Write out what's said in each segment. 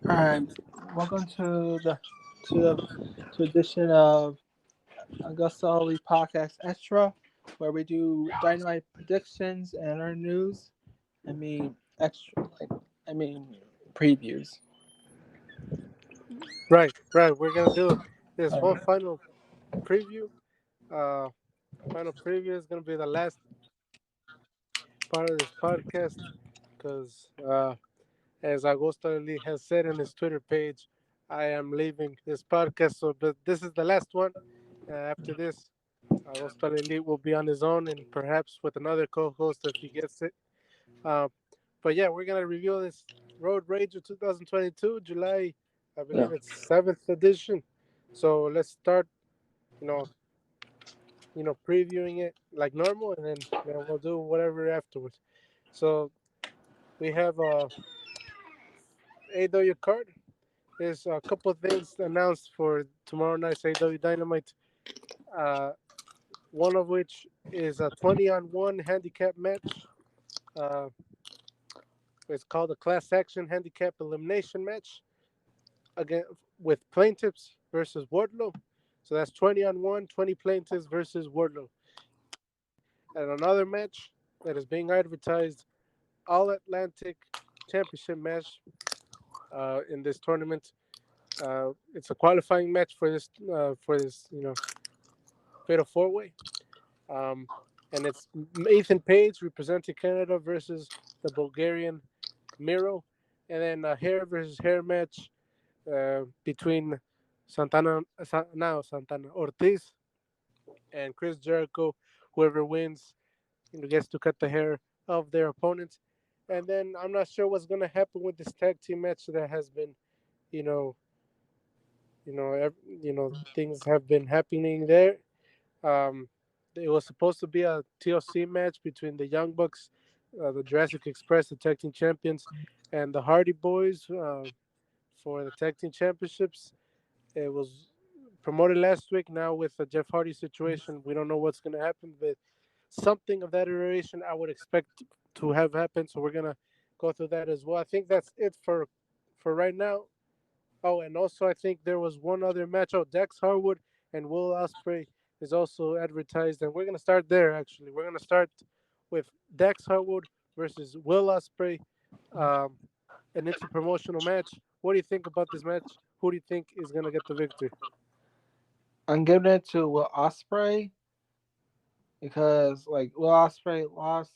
And welcome to edition of AgostoAllElite Podcast Extra, where we do Dynamite predictions and our news. I mean, extra, I mean, previews. Right. We're gonna do this one Alright. final preview. Uh, Final preview is gonna be the last part of this podcast because, as Agosto Elite has said in his Twitter page, I am leaving this podcast. So, but this is the last one. After this, Agosto Elite will be on his own and perhaps with another co-host if he gets it. Uh, but yeah, we're gonna review this Road Rage of 2022, July, I Yeah. believe it's 7th edition. So let's start. You know, previewing it like normal, and then we'll do whatever afterwards. So we have AW card. There's a couple of things announced for tomorrow night's AW Dynamite. Uh, One of which is a 20-on-1 handicap match. Uh, it's called a class action handicap elimination match again with plaintiffs versus Wardlow. So that's 20-on-1, 20 plaintiffs versus Wardlow. And another match that is being advertised, All Atlantic Championship match in this tournament. It's a qualifying match for this fatal four way, um, and it's Ethan Page representing Canada versus the Bulgarian Miro, and then a hair versus hair match between Santana Ortiz and Chris Jericho. Whoever wins, gets to cut the hair of their opponent. And then I'm not sure what's gonna happen with this tag team match that has been, you know, things have been happening there. Um, it was supposed to be a TLC match between the Young Bucks, the Jurassic Express, the tag team champions, and the Hardy Boys for the tag team championships. It was promoted last week. Now with the Jeff Hardy situation, we don't know what's going to happen, but something of that iteration I would expect to have happened. So we're gonna go through that as well. I think that's it for right now. Oh, and also I think there was one other match. Oh, Dex Harwood and Will Ospreay is also advertised, and we're gonna start there. Actually, we're gonna start with Dex Harwood versus Will Ospreay, um, an interpromotional match. What do you think about this match? Who do you think is gonna get the victory? I'm giving it to Will Ospreay because Will Ospreay lost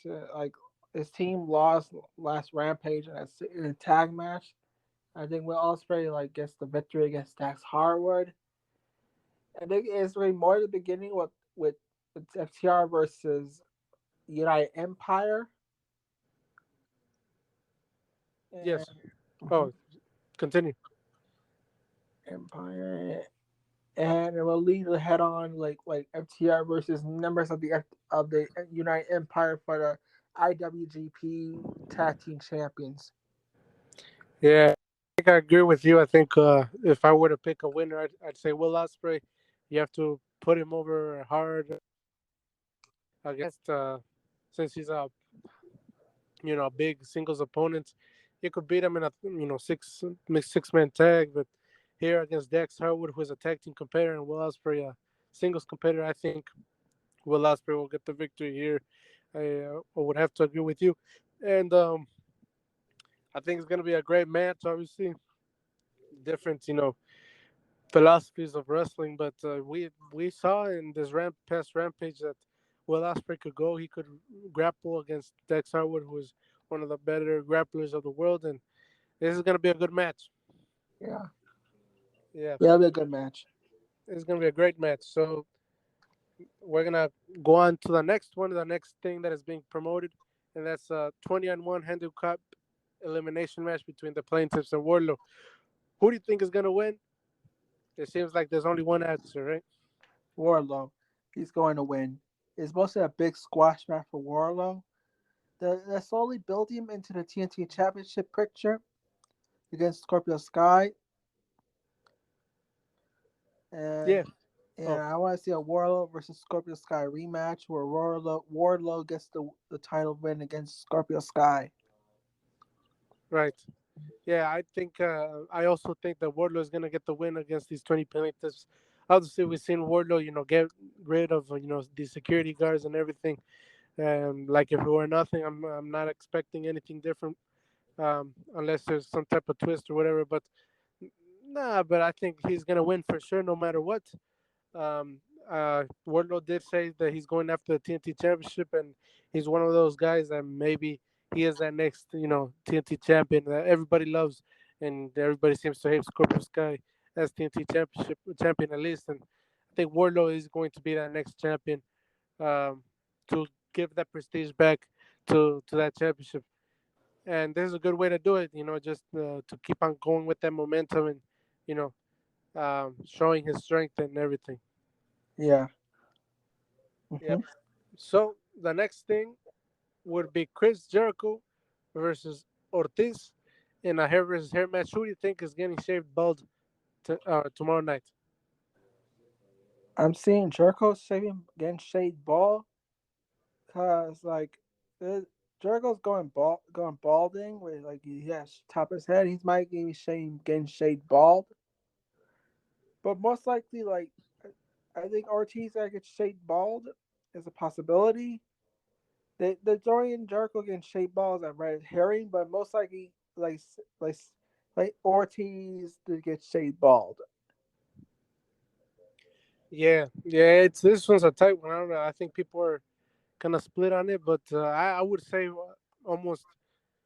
his team lost last Rampage in a tag match. I think Will Ospreay gets the victory against Dax Harwood. I think it's really more the beginning with FTR versus United Empire. And, Yes. Oh, continue. Empire, and it will lead the head on like FTR versus members of the United Empire for the IWGP Tag Team Champions. Yeah, I think I agree with you. I think if I were to pick a winner, I'd say Will Ospreay. You have to put him over hard against since he's a big singles opponent. You could beat him in a six man tag, but here against Dex Harwood, who is a tag team competitor, and Will Ospreay, a singles competitor, I think Will Ospreay will get the victory here. I would have to agree with you, and I think it's gonna be a great match. Obviously, different philosophies of wrestling, but we saw in this past rampage that Will Ospreay could go. He could grapple against Dex Harwood, who is one of the better grapplers of the world, and this is gonna be a good match. Yeah, Yeah, yeah, it'll be a good match. it's gonna be a great match. So we're gonna go on to the next one, the next thing that is being promoted, and that's a 20-on-1 handicap elimination match between the plaintiffs and Wardlow. Who do you think is gonna win? It seems like there's only one answer, right? Warlow, he's going to win. It's mostly a big squash match for Warlow. They're slowly building him into the TNT Championship picture against Scorpio Sky, and Yeah. Oh, I want to see a Warlow versus Scorpio Sky rematch where Wardlow gets the title win against Scorpio Sky. right. Yeah, I think I also think that Wardlow is gonna get the win against these 20 plaintiffs. Obviously, we've seen Wardlow, get rid of the security guards and everything. Like if it were nothing, I'm not expecting anything different, unless there's some type of twist or whatever. But nah, but I think he's gonna win for sure, no matter what. Um, Wardlow did say that he's going after the TNT Championship, and he's one of those guys that maybe he is that next, TNT champion that everybody loves, and everybody seems to hate Scorpio Sky as TNT Championship champion at least. And I think Wardlow is going to be that next champion, um, to give that prestige back to that championship. And this is a good way to do it, just to keep on going with that momentum and you know showing his strength and everything. Yeah. Yep. Hmm. So the next thing would be Chris Jericho versus Ortiz in a hair versus hair match. Who do you think is getting shaved bald tomorrow night? I'm seeing Jericho shaving getting shaved bald because like the, Jericho's going balding with like he has top of his head. He's might getting shaved bald, but most likely I think Ortiz that gets shaved bald is a possibility. The Dorian Jericho getting shaved bald is a red herring, but most likely like like Ortiz to get shaved bald. Yeah, yeah. It's this one's a tight one. I don't know. I think people are kind of split on it, but I would say almost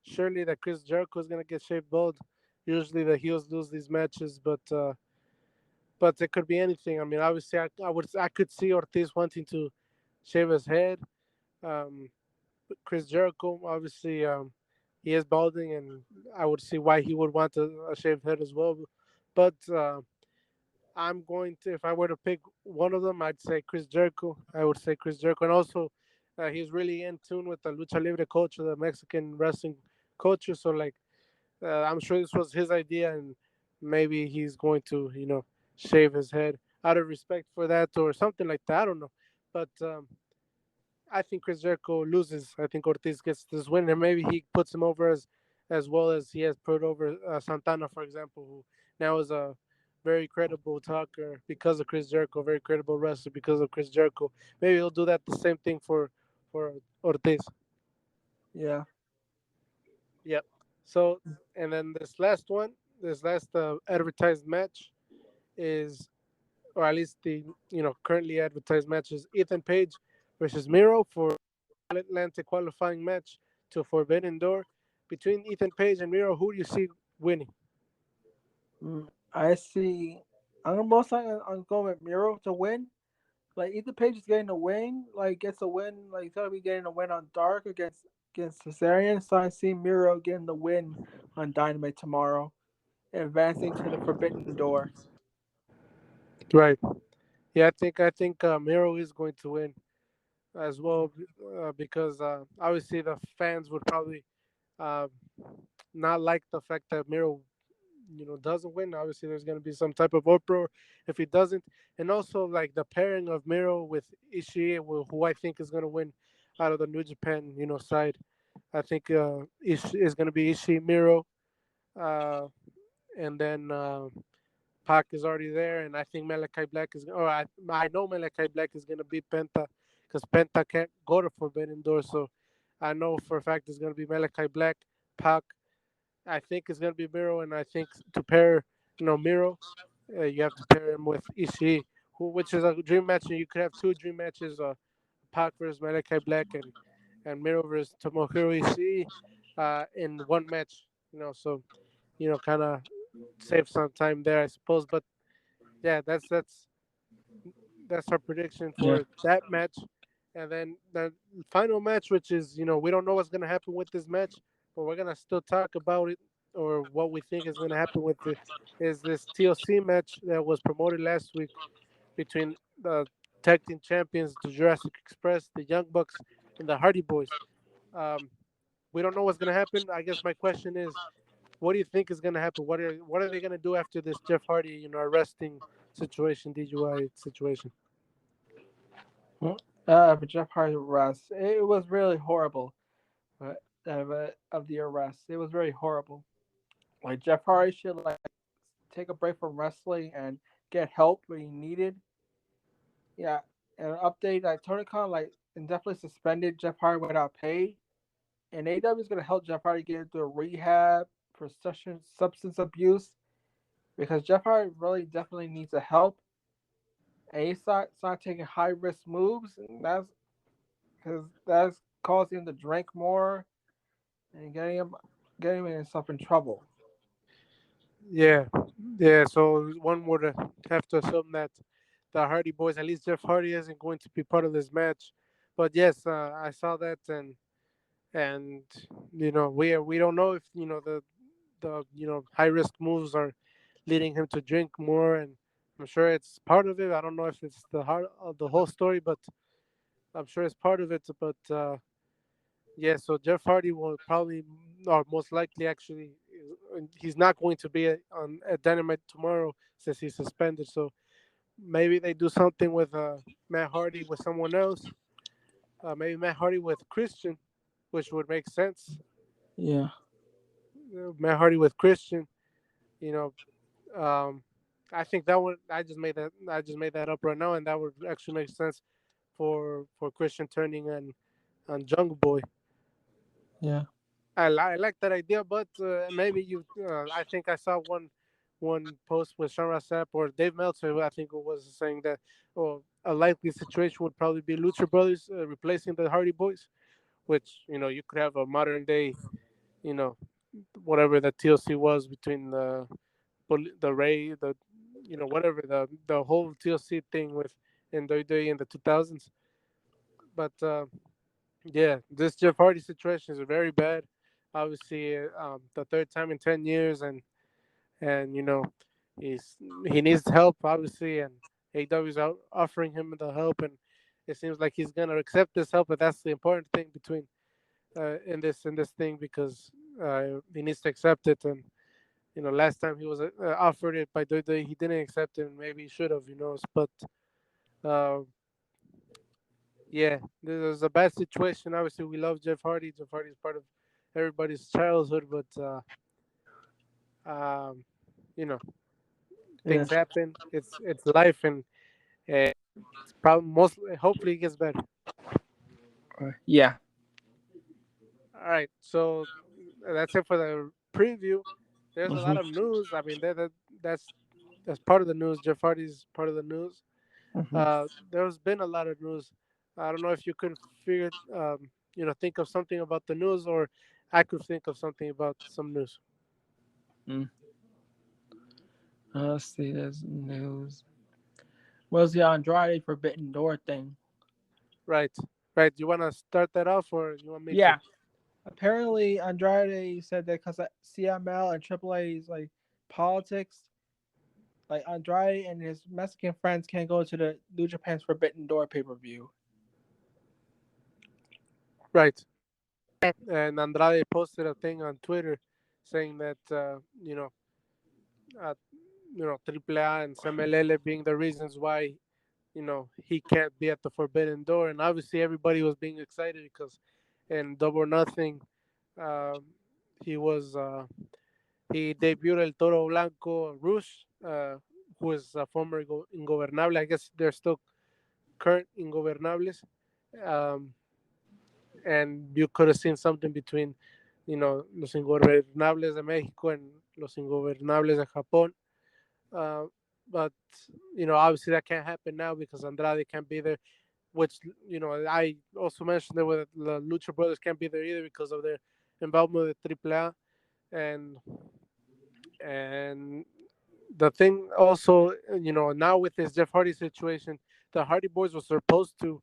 surely that Chris Jericho is gonna get shaved bald. Usually the heels lose these matches, but it could be anything. I mean, obviously, I could see Ortiz wanting to shave his head. Um, Chris Jericho, obviously, he is balding, and I would see why he would want a shaved head as well. But I'm going to, if I were to pick one of them, I'd say Chris Jericho. I would say Chris Jericho, and also he's really in tune with the lucha libre culture, the Mexican wrestling culture. So like, I'm sure this was his idea, and maybe he's going to, shave his head out of respect for that or something like that. I don't know, but I think Chris Jericho loses. I think Ortiz gets this win, and maybe he puts him over as well as he has put over Santana, for example, who now is a very credible talker because of Chris Jericho, very credible wrestler because of Chris Jericho. Maybe he'll do that the same thing for Ortiz. Yeah. Yep. So, and then this last advertised match is, or at least the currently advertised match is Ethan Page versus Miro for Atlantic qualifying match to Forbidden Door. Between Ethan Page and Miro, who do you see winning? I see. I'm most likely I'm going with Miro to win. Like Ethan Page is getting a win, like gets a win, like he's gonna be getting a win on Dark against Cesarian. So I see Miro getting the win on Dynamite tomorrow, advancing to the Forbidden Door. Right. Yeah, I think Miro is going to win as well, because obviously the fans would probably uh, not like the fact that Miro doesn't win. Obviously, there's going to be some type of uproar if he doesn't, and also like the pairing of Miro with Ishii, who I think is going to win out of the New Japan side. I think Ishii is going to be Ishii Miro, uh, and then Pac is already there, and I think Malachi Black is. Or I know Malachi Black is going to beat Penta because Penta can't go to Forbidden Door, so I know for a fact it's going to be Malachi Black, Pac. I think it's gonna be Miro, and I think to pair, Miro, you have to pair him with Ishii, which is a dream match, and you could have two dream matches: Pac versus Malachi Black and Miro versus Tomohiro Ishii, in one match. So kind of save some time there, I suppose. But yeah, that's our prediction Yeah. for that match. And then the final match, which is, we don't know what's going to happen with this match, but we're going to still talk about it, or what we think is going to happen with it, is this TLC match that was promoted last week between the tag team champions, the Jurassic Express, the Young Bucks, and the Hardy Boys. Um, we don't know what's going to happen. I guess my question is, what do you think is going to happen? What are they going to do after this Jeff Hardy, arresting situation, DUI situation? But Jeff Hardy's arrest, it was really horrible. Of the arrest, it was very horrible. Like Jeff Hardy should like take a break from wrestling and get help when he needed. Yeah, and an update like Tony Khan like indefinitely suspended Jeff Hardy without pay, and AEW is gonna help Jeff Hardy get into a rehab for substance abuse because Jeff Hardy really definitely needs the help, and he's not taking high risk moves, and that's causing him to drink more and getting himself in trouble. Yeah, yeah. So one would have to assume that the Hardy Boys, at least Jeff Hardy, isn't going to be part of this match. But yes, I saw that, and we don't know if the high risk moves are leading him to drink more, and I'm sure it's part of it. I don't know if it's the heart of the whole story, but I'm sure it's part of it. But yeah, so Jeff Hardy will probably, or most likely, actually, he's not going to be on at Dynamite tomorrow since he's suspended. So maybe they do something with Matt Hardy with someone else. Maybe Matt Hardy with Christian, which would make sense. Yeah, Matt Hardy with Christian, you know, I think that would. I just made that up right now, and that would actually make sense for Christian turning on Jungle Boy. yeah, I like that idea, but maybe you. I think I saw one post with Sean Rossap or Dave Meltzer, who I think was saying that a likely situation would probably be Lucha Brothers replacing the Hardy Boys, which you could have a modern day, you know, whatever the TLC was between the Ray, the whatever the whole TLC thing with in WWE in the 2000s. But yeah, this Jeff Hardy situation is very bad. Obviously, the third time in 10 years, and he's he needs help obviously, and AEW is out offering him the help, and it seems like he's gonna accept this help. But that's the important thing between in this thing because he needs to accept it. And last time he was offered it by WWE, he didn't accept it, and maybe he should have, but. Uh, Yeah, this is a bad situation. Obviously, we love Jeff Hardy. Jeff Hardy is part of everybody's childhood, but um, you know, yeah, things happen. It's life, and it's probably most hopefully it gets better. yeah. All right, so that's it for the preview. There's a lot Hmm. of news. I mean, that's that's part of the news. Jeff Hardy's part of the news. Hmm. There's been a lot of news. I don't know if you could figure, think of something about the news, or I could think of something about some news. Mm. Let's see. There's news. What's the Andrade Forbidden Door thing? Right, right. Do you want to start that off, or you want me to? Yeah. Apparently, Andrade said that because of CML and AAA's like politics, like Andrade and his Mexican friends can't go to the New Japan's Forbidden Door pay per view. Right. And Andrade posted a thing on Twitter saying that uh, AAA and MLL being the reasons why he can't be at the Forbidden Door, and obviously everybody was being excited because in Double or Nothing, um, he was he debuted El Toro Blanco Rush, who is a former Ingobernable. I guess they're still current Ingobernables, um, and you could have seen something between los Ingobernables de Mexico and los Ingobernables de Japón. Uh, but obviously that can't happen now because Andrade can't be there. Which I also mentioned that with the Lucha Brothers can't be there either because of their involvement with AAA, and and the thing also now with this Jeff Hardy situation, the Hardy Boys were supposed to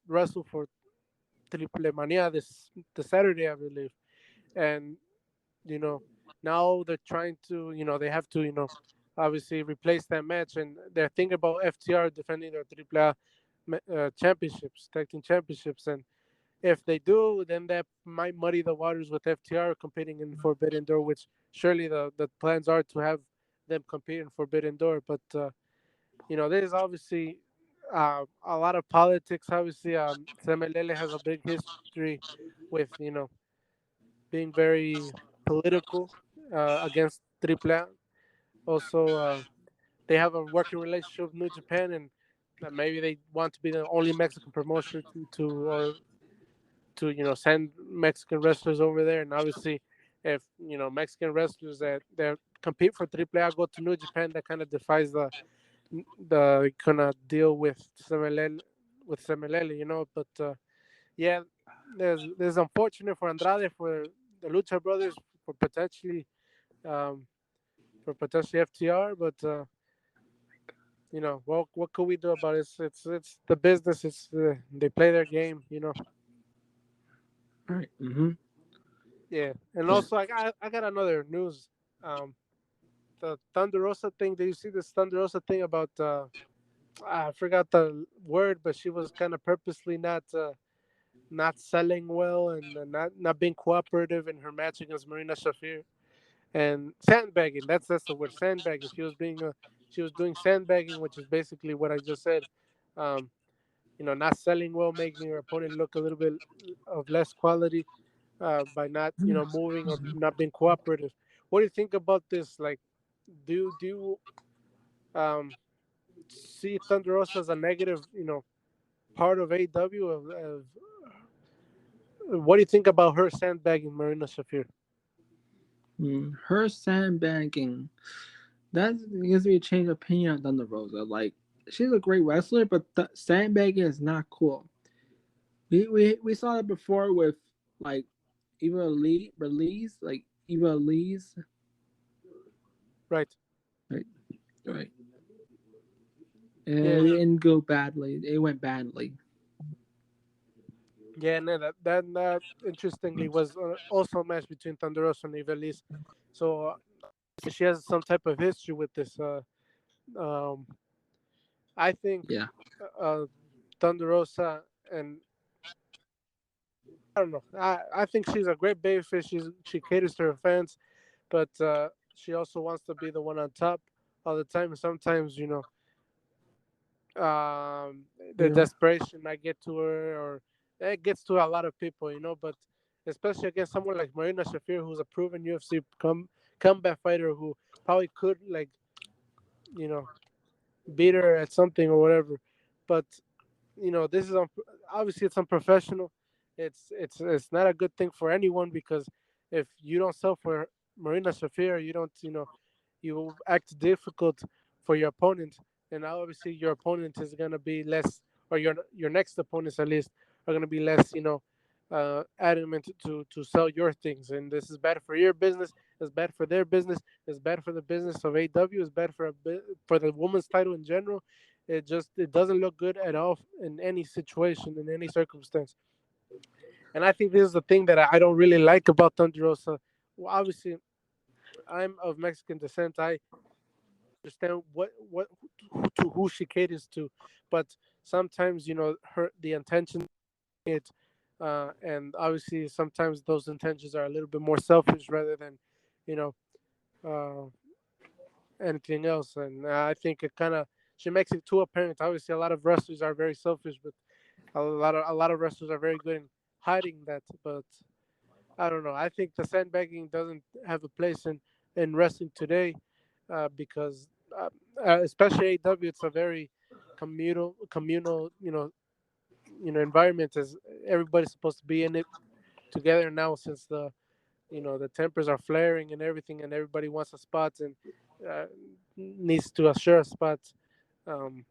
wrestle for Triple Mania the Saturday, I believe, and you know now they're trying to they have to obviously replace that match, and they're thinking about FTR defending their AAA championships, tag team championships, and if they do, then that might muddy the waters with FTR competing in Forbidden Door, which surely the plans are to have them compete in Forbidden Door. But there's obviously a lot of politics. Obviously, Semelele has a big history with being very political. against AAA. Also, they have a working relationship with New Japan, and maybe they want to be the only Mexican promotion to send Mexican wrestlers over there. And obviously, if Mexican wrestlers that compete for AAA go to New Japan, that kind of defies the kind of deal with Semelele, But yeah, there's unfortunate for Andrade, for the Lucha Brothers, for potentially um, FTR, but what could we do about it? It's the business. They play their game. Right. Mm-hmm. Yeah, and Yeah. also I got another news. Um, the Thunder Rosa thing. Did you see this Thunder Rosa thing about? I forgot the word, but she was kind of purposely not selling well and not being cooperative in her match against Marina Shafir and sandbagging. That's the word, sandbagging. She was doing sandbagging, which is basically what I just said. Um, not selling well, making her opponent look a little bit of less quality by not moving or not being cooperative. What do you think about this? Like, do you see Thunder Rosa as a negative part of AW? What do you think about her sandbagging Marina Shafir? Her sandbagging. That gives me a change of opinion on Thunder Rosa. Like, she's a great wrestler, but sandbagging is not cool. We saw that before with like Eva Lee release, like Eva Lee's. Right. Right, right. Yeah. And it didn't go badly. It went badly. Yeah, no, that interestingly was also a match between Thunder Rosa and Ivelis. So she has some type of history with this. Um, I think Yeah. uh, Thunder Rosa, and I don't know. I think she's a great babyface. She caters to her fans, but she also wants to be the one on top all the time. And sometimes the Yeah. desperation might get to her, or it gets to a lot of people. But especially against someone like Marina Shafir, who's a proven UFC comeback fighter, who probably could you know beat her at something or whatever. But this is obviously it's unprofessional. It's not a good thing for anyone, because if you don't sell for Marina Shafir, you don't you act difficult for your opponent, and obviously your opponent is gonna be less, or your next opponents at least are gonna be less, adamant to sell your things, and this is bad for your business. It's bad for their business. It's bad for the business of AW. It's bad for the women's title in general. It doesn't look good at all in any situation, in any circumstance. And I think this is the thing that I don't really like about Thunder Rosa. Well, obviously, I'm of Mexican descent. I understand what to who she caters to, but sometimes her the intention it, and obviously sometimes those intentions are a little bit more selfish rather than you know uh, anything else. And I think it kind of she makes it too apparent. Obviously, a lot of wrestlers are very selfish, but a lot of wrestlers are very good in hiding that. But I don't know. I think the sandbagging doesn't have a place in wrestling today, because especially AW, it's a very communal environment, as everybody's supposed to be in it together now, since the tempers are flaring and everything, and everybody wants a spot and uh, needs to assure a spot. Um,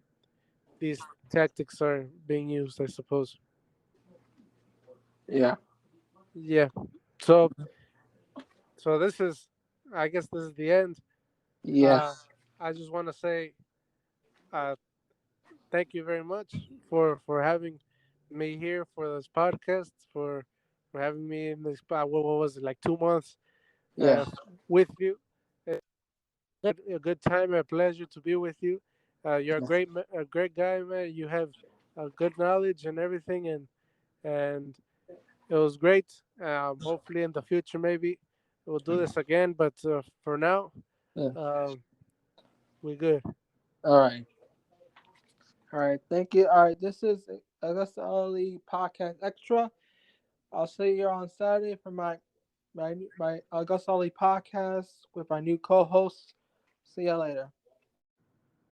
these tactics are being used, I suppose. Yeah. Yeah. So this is, I guess, this is the end. Uh, Yes. I just want to say uh, thank you very much for having me here for this podcast, for having me in this. What was it, like 2 months Yeah. with you? A good time, a pleasure to be with you. You're Yeah. a great guy, man. You have good knowledge and everything, and it was great. Hopefully, in the future, maybe we'll do this again. But for now, Yeah. um, we're good. All right. All right. Thank you. All right. This is AgostoAllElite Podcast Extra. I'll see you on Saturday for my my AgostoAllElite Podcast with my new co-host. See ya later.